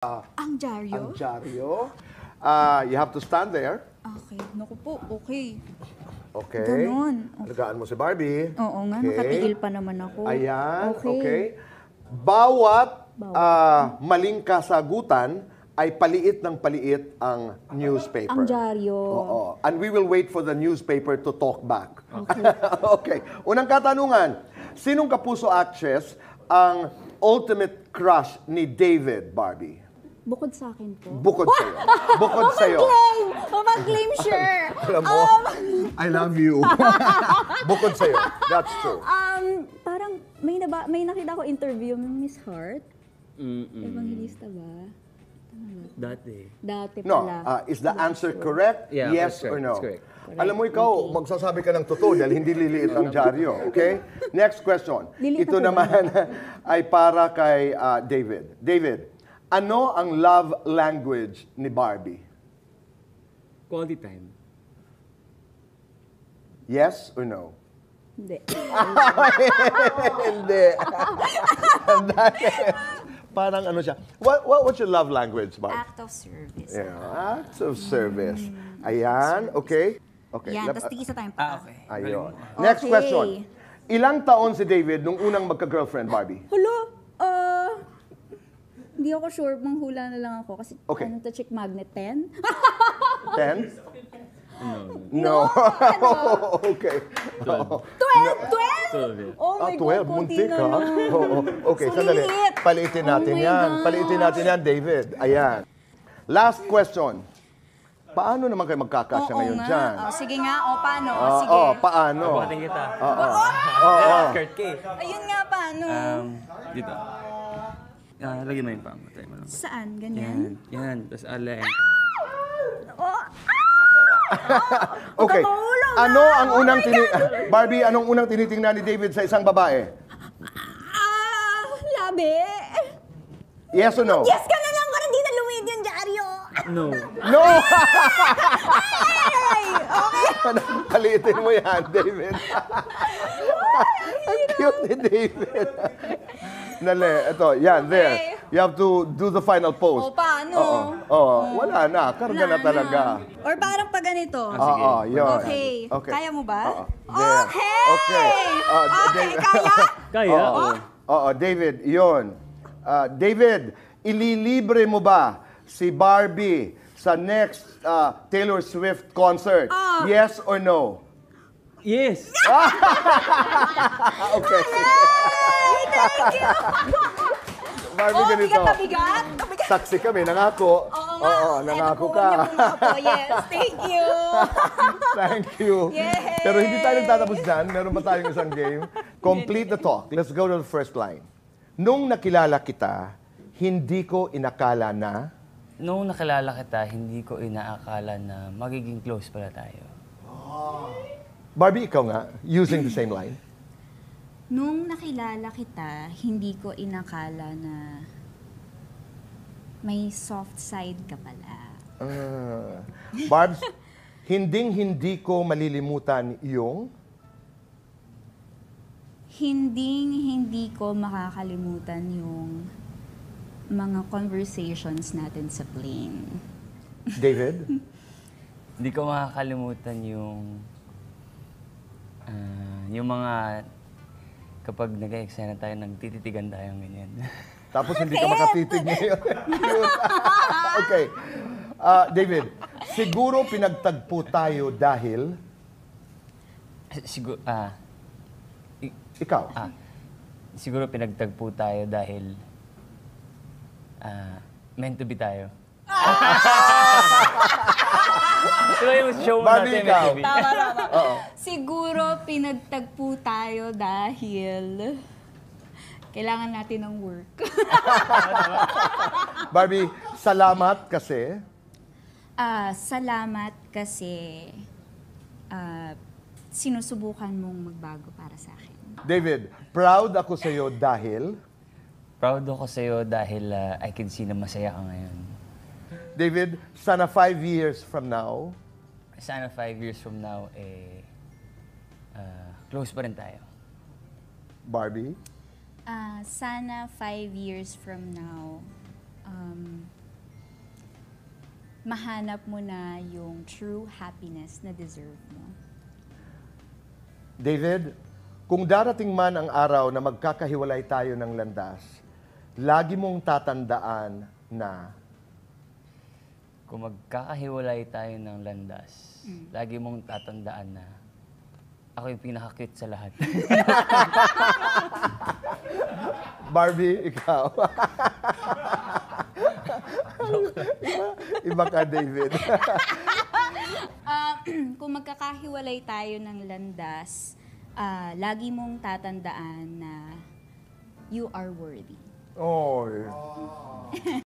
Ang dyaryo? Ang dyaryo. You have to stand there. Okay. Naku po, okay. Okay. Ganon. Alagaan mo si Barbie. Oo nga, nakatiil pa naman ako. Ayan, Okay. okay. Bawat maling kasagutan ay paliit ng paliit ang newspaper. Ang dyaryo. Oo. And we will wait for the newspaper to talk back. Okay. Okay. Unang katanungan, sinong kapuso actress ang ultimate crush ni David, Barbie? Bukod sa akin po. Bukod sa'yo. Bukod sa'yo. Mag-claim, sure. Alam mo, I love you. Bukod sa'yo. That's true. Parang may nakita ko interview ng Miss Hart. Evangelista ba? Dati No, pala. is the answer correct? Yeah, Yes that's or correct, no? that's correct. Alam mo ikaw, magsasabi ka ng totoo dahil hindi liliit ang dyaryo. Okay? Next question. Liliit Ito ako ba? naman ay para kay David. David, ano ang love language ni Barbie? Quality time. Yes or no? Hindi. Hindi. Parang ano siya. What's your love language, Barbie? Act of service. Yeah, acts of service. Ayan, okay. Okay. Yan, tapos tigisa tayong pa. Okay. Ayun. Next Okay. question. Ilang taon si David nung unang magka-girlfriend, Barbie? Hello? Hindi ako sure, manghula na lang ako. Kasi Okay. ano to, chick magnet 10? 10? No. Okay. 12? 12? Oh my 12, God, konti muntik na ha? lang. Oo. Okay, sandali. Sulit. Paliitin natin Oh my yan. God. Paliitin natin yan, David. Ayan. Last question. Paano naman kayo magkakasya ngayon nga. dyan? Oh, sige nga, paano? Oo, Sige. paano? Buhatin kita. Oo. Skirt K. Ayun nga, paano? Dito. Lagyan mo yung pang. Try mo lang. Saan? Yan. Ganyan? Yan. Tapos alay. Okay. Katulong Ano ang unang Barbie, anong unang tinitingnan ni David sa isang babae? Labi. Yes or no? Yes ka na lang, parang di na lumid yung dyaryo. No. No! Ay, okay. Paliitin mo yan, David. Ang cute ni David. Nale, ito, yan, there. Okay. You have to do the final pose. O, paano? Wala na, karga na talaga. Or parang pa ganito. Sige. Oo, yun. Okay. Kaya mo ba? There. Okay! Okay. Okay, kaya? Kaya? Oo, David, yun. David, ililibre mo ba si Barbie sa next Taylor Swift concert? Yes or no? Yes. Okay. Thank you! Barbie, ganito. Bigat? Saksi kami, nangako. Oo, nangako ka. Yes, thank you. Thank you. Yes. Pero hindi tayo nagtatapos dyan. Meron pa tayong isang game. Complete the talk. Let's go to the first line. Nung nakilala kita, hindi ko inakala na... Nung nakilala kita, hindi ko inaakala na magiging close pala tayo. Barbie, ikaw nga, using the same line. Nung nakilala kita, hindi ko inakala na may soft side ka pala. Barbs, hindi ko malilimutan yung... Hindi ko makakalimutan yung mga conversations natin sa plane. David? Hindi ko makakalimutan yung mga kapag nag-eksena tayo, nagtititigan tayo ganyan. Tapos hindi ka makatitig ngayon. Okay. David, siguro pinagtagpo tayo dahil... Siguro, Ikaw? siguro pinagtagpo tayo dahil meant to be tayo. Diba yung show Barbie, natin, meant ikaw. to be? Tama. Siguro pinagtagpo tayo dahil kailangan natin ng work. Barbie, salamat kasi... Salamat kasi sinusubukan mong magbago para sa akin. David, proud ako sa iyo dahil... Proud ako sa'yo dahil I can see na masaya ka ngayon. David, sana 5 years from now, Sana 5 years from now, close pa rin tayo. Barbie, Sana 5 years from now, mahanap mo na yung true happiness na deserve mo. David, kung darating man ang araw na magkakahiwalay tayo ng landas, lagi mong tatandaan na Kung magkakahiwalay tayo ng landas, lagi mong tatandaan na ako yung pinaka-cute sa lahat. Barbie, ikaw. Iba ka, David. Kung magkakahiwalay tayo ng landas, lagi mong tatandaan na you are worthy. Oh.